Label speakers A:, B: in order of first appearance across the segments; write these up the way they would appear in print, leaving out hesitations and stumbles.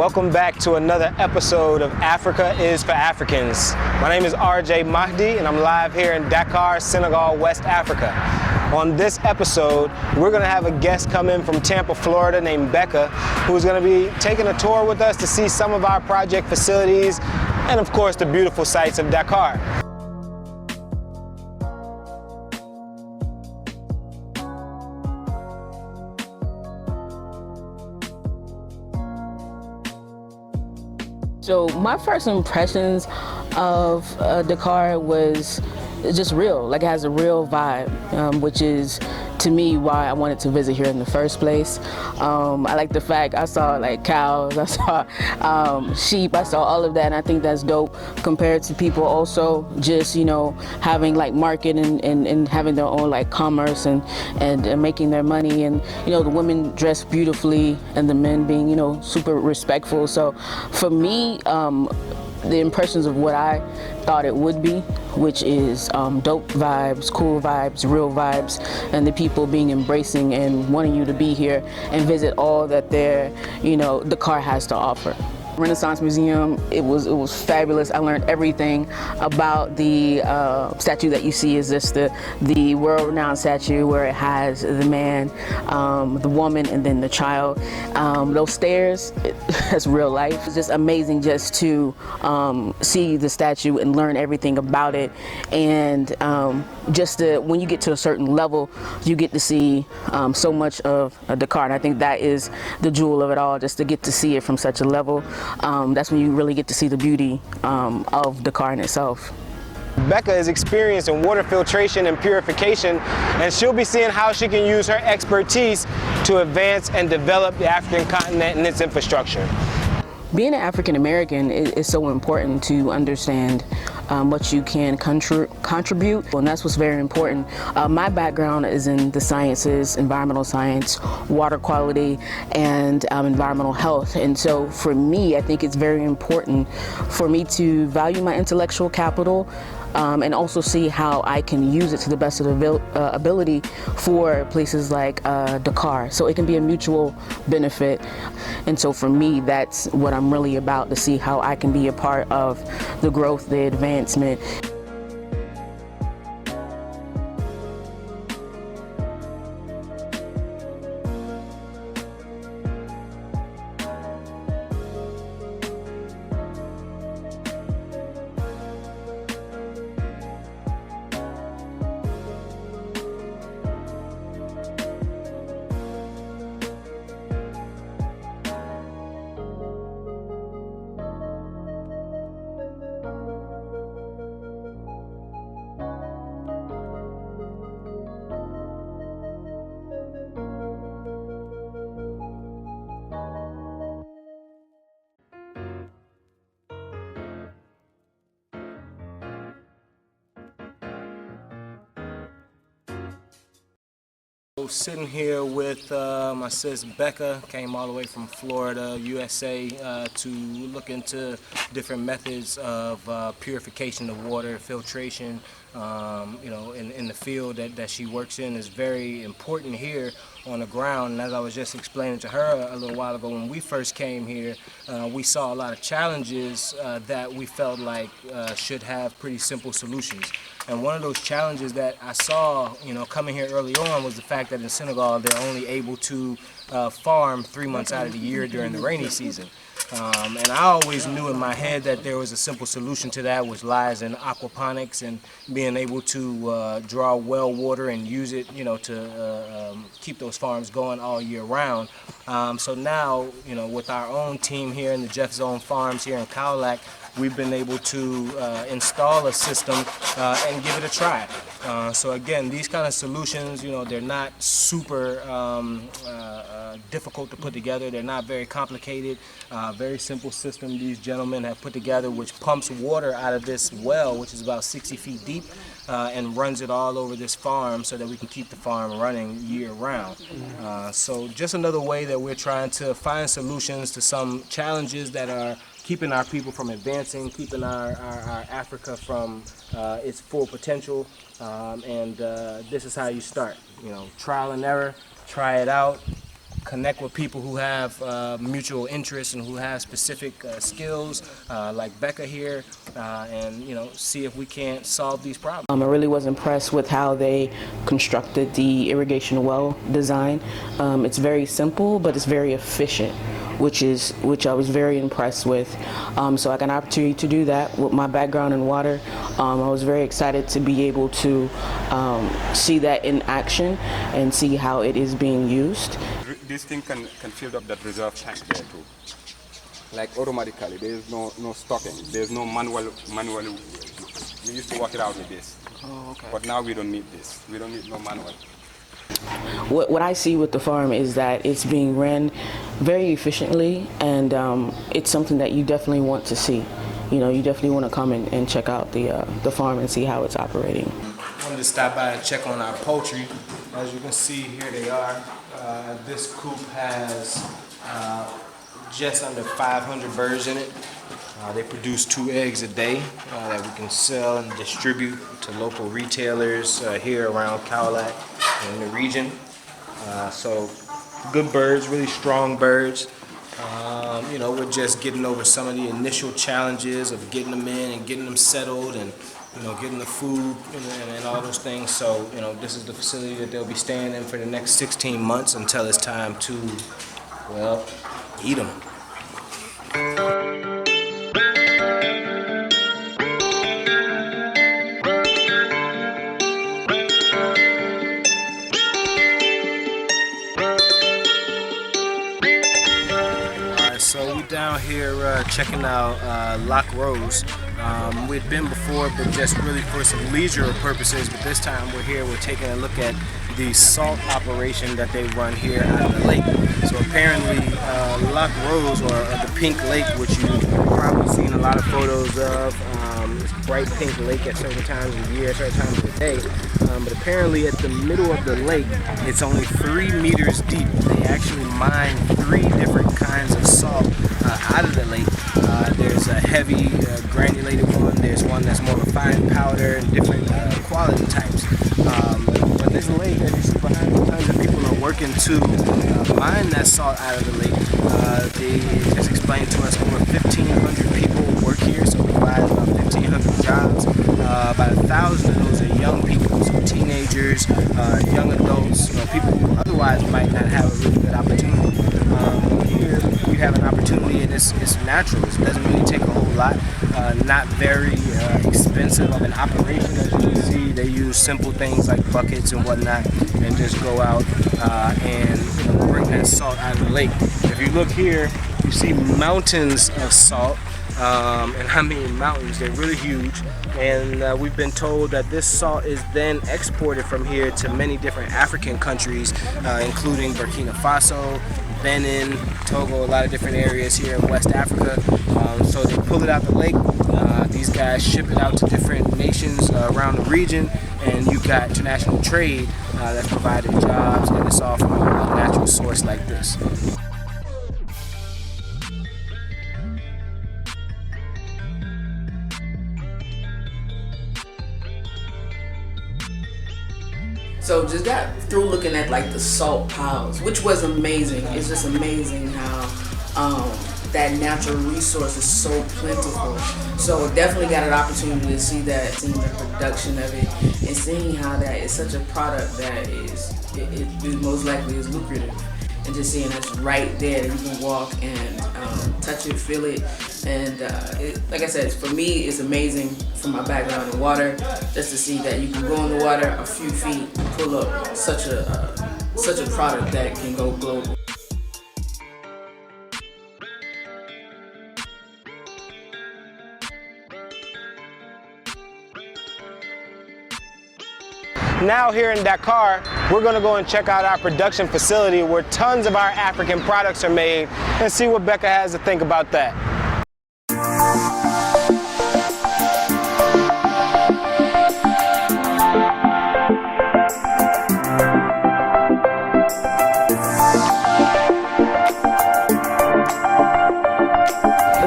A: Welcome back to another episode of Africa is for Africans. My name is Mahdi and I'm live here in Dakar, Senegal, West Africa. On this episode, we're going to have a guest come in from Tampa, Florida named Becca, who's going to be taking a tour with us to see some of our project facilities and of course the beautiful sights of Dakar.
B: So my first impressions of Dakar was just real, like it has a real vibe, which is to me why I wanted to visit here in the first place. I like the fact I saw like cows, I saw sheep, I saw all of that, and I think that's dope compared to people also just, you know, having like market and having their own like commerce and making their money, and you know, the women dress beautifully and the men being, you know, super respectful. So for me, the impressions of what I thought it would be, which is dope vibes, cool vibes, real vibes, and the people being embracing and wanting you to be here and visit all that Dakar has to offer. Renaissance Museum, it was fabulous. I learned everything about the statue that you see is just the world-renowned statue where it has the man, the woman, and then the child. Those stairs, that's real life. It's just amazing just to see the statue and learn everything about it, and when you get to a certain level, you get to see so much of Dakar, and I think that is the jewel of it all, just to get to see it from such a level. That's when you really get to see the beauty of Dakar in itself.
A: Becca is experienced in water filtration and purification, and she'll be seeing how she can use her expertise to advance and develop the African continent and its infrastructure.
B: Being an African American is so important to understand what you can contribute, and that's what's very important. My background is in the sciences, environmental science, water quality, and environmental health. And so for me, I think it's very important for me to value my intellectual capital and also see how I can use it to the best of the ability for places like Dakar. So it can be a mutual benefit. And so for me, that's what I'm really about, to see how I can be a part of the growth, the advancement.
A: Sitting here with my sis Becca, came all the way from Florida, USA, to look into different methods of purification of water, filtration. You know, in the field that she works in is very important here on the ground. And as I was just explaining to her a little while ago, when we first came here, we saw a lot of challenges that we felt like should have pretty simple solutions. And one of those challenges that I saw, you know, coming here early on was the fact that in Senegal they're only able to farm 3 months out of the year during the rainy season. And I always knew in my head that there was a simple solution to that, which lies in aquaponics and being able to draw well water and use it, you know, to keep those farms going all year round. So now, you know, with our own team here in the Jeff Zone Farms here in Cowlack, we've been able to install a system and give it a try. So again, these kind of solutions, you know, they're not super difficult to put together. They're not very complicated. Very simple system these gentlemen have put together, which pumps water out of this well, which is about 60 feet deep, and runs it all over this farm so that we can keep the farm running year round. So just another way that we're trying to find solutions to some challenges that are keeping our people from advancing, keeping our Africa from its full potential. And this is how you start. You know, trial and error, try it out, connect with people who have mutual interests and who have specific skills, like Becca here, and see if we can't solve these problems.
B: I really was impressed with how they constructed the irrigation well design. It's very simple, but it's very efficient, which I was very impressed with. So I got an opportunity to do that with my background in water. I was very excited to be able to see that in action and see how it is being used.
C: This thing can fill up that reserve tank there too. Like automatically, there is no stocking. There's no manual. We used to work it out with this.
B: Oh, okay.
C: But now we don't need this. We don't need no manual.
B: What I see with the farm is that it's being ran very efficiently, and it's something that you definitely want to see. You definitely want to come and check out the farm and see how it's operating.
A: I wanted to stop by and check on our poultry. As you can see, here they are. This coop has just under 500 birds in it. They produce 2 eggs a day that we can sell and distribute to local retailers here around Cowlack and in the region. So good birds, really strong birds. We're just getting over some of the initial challenges of getting them in and getting them settled and getting the food and all those things. So this is the facility that they'll be staying in for the next 16 months until it's time to, well, eat them. So we're down here checking out Lock Rose. We'd been before, but just really for some leisure purposes. But this time we're here, we're taking a look at the salt operation that they run here out of the lake. So apparently Lock Rose, or the Pink Lake, which you've probably seen a lot of photos of, this bright pink lake at certain times of the year, certain times of the day. But apparently at the middle of the lake, it's only 3 meters deep. They actually mine 3 different kinds of salt out of the lake. There's a heavy granulated one, there's one that's more of a fine powder, and different quality types. But this lake, as you see behind me, tons of people are working to mine that salt out of the lake. They just explained to us over 1,500 people work here, so it provides about 1,500 jobs. About 1,000 of those are young people, so teenagers, young adults, people who otherwise might not have a really good opportunity. Here you have an opportunity, and it's natural. It doesn't really take a whole lot. Not very expensive of an operation, as you can see. They use simple things like buckets and whatnot, and just go out and bring that salt out of the lake. If you look here, you see mountains of salt. And I mean mountains, they're really huge. And we've been told that this salt is then exported from here to many different African countries, including Burkina Faso, Benin, Togo, a lot of different areas here in West Africa. So they pull it out the lake. These guys ship it out to different nations around the region, and you've got international trade that's providing jobs, and it's all from a natural source like this.
B: So just got through looking at like the salt piles, which was amazing. It's just amazing how that natural resource is so plentiful. So definitely got an opportunity to see that, seeing the production of it, and seeing how that is such a product that it most likely is lucrative. And just seeing that's right there, you can walk and touch it, feel it, and like I said, for me, it's amazing from my background in water, just to see that you can go in the water a few feet, pull up such a product that can go global.
A: Now here in Dakar, we're going to go and check out our production facility where tons of our African products are made, and see what Becca has to think about that.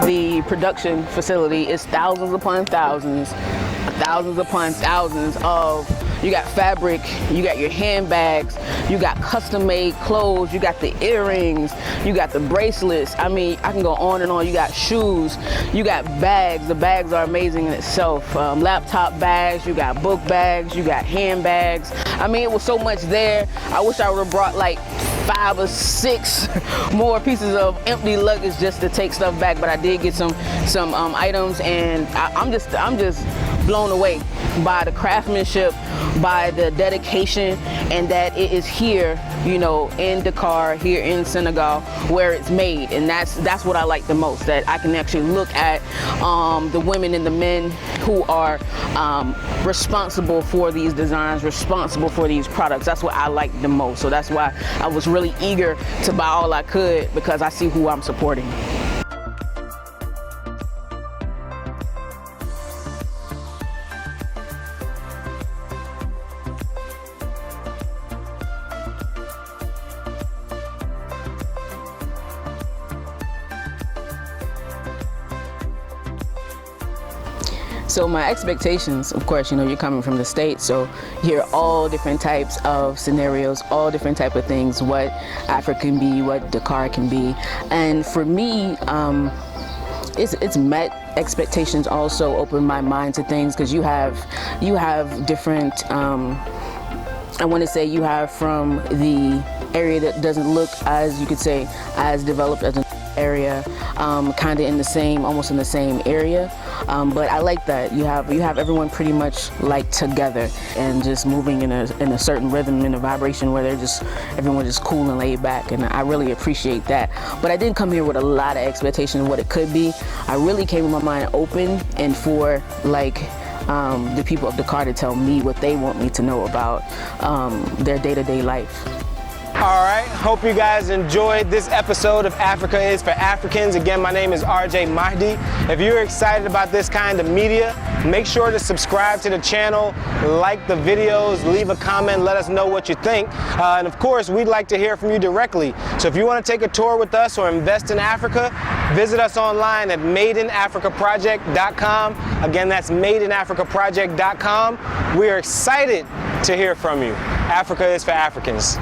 B: The production facility is thousands upon thousands of You got fabric, you got your handbags, you got custom-made clothes, you got the earrings, you got the bracelets. I mean, I can go on and on. You got shoes, you got bags. The bags are amazing in itself. Laptop bags, you got book bags, you got handbags. I mean, it was so much there. I wish I would have brought like 5 or 6 more pieces of empty luggage just to take stuff back, but I did get some items, and I'm just blown away by the craftsmanship, by the dedication, and that it is here, you know, in Dakar, here in Senegal, where it's made. And that's what I like the most, that I can actually look at the women and the men who are responsible for these designs, responsible for these products. That's what I like the most. So that's why I was really eager to buy all I could, because I see who I'm supporting. So my expectations, of course, you know, you're coming from the States, so you hear all different types of scenarios, all different type of things, what Africa can be, what Dakar can be. And for me, it's met expectations, also opened my mind to things, because you have different, I want to say you have from the area that doesn't look, as you could say, as developed as an area, kind of in the same, almost in the same area, but I like that you have everyone pretty much like together and just moving in a certain rhythm and a vibration where everyone just cool and laid back, and I really appreciate that. But I didn't come here with a lot of expectation of what it could be. I really came with my mind open, and for like the people of Dakar to tell me what they want me to know about their day-to-day life.
D: All right, hope you guys enjoyed this episode of Africa is for Africans. Again, my name is RJ Mahdi. If you're excited about this kind of media, make sure to subscribe to the channel, like the videos, leave a comment, let us know what you think. And of course, we'd like to hear from you directly. So if you want to take a tour with us or invest in Africa, visit us online at madeinafricaproject.com. Again, that's madeinafricaproject.com. We are excited to hear from you. Africa is for Africans.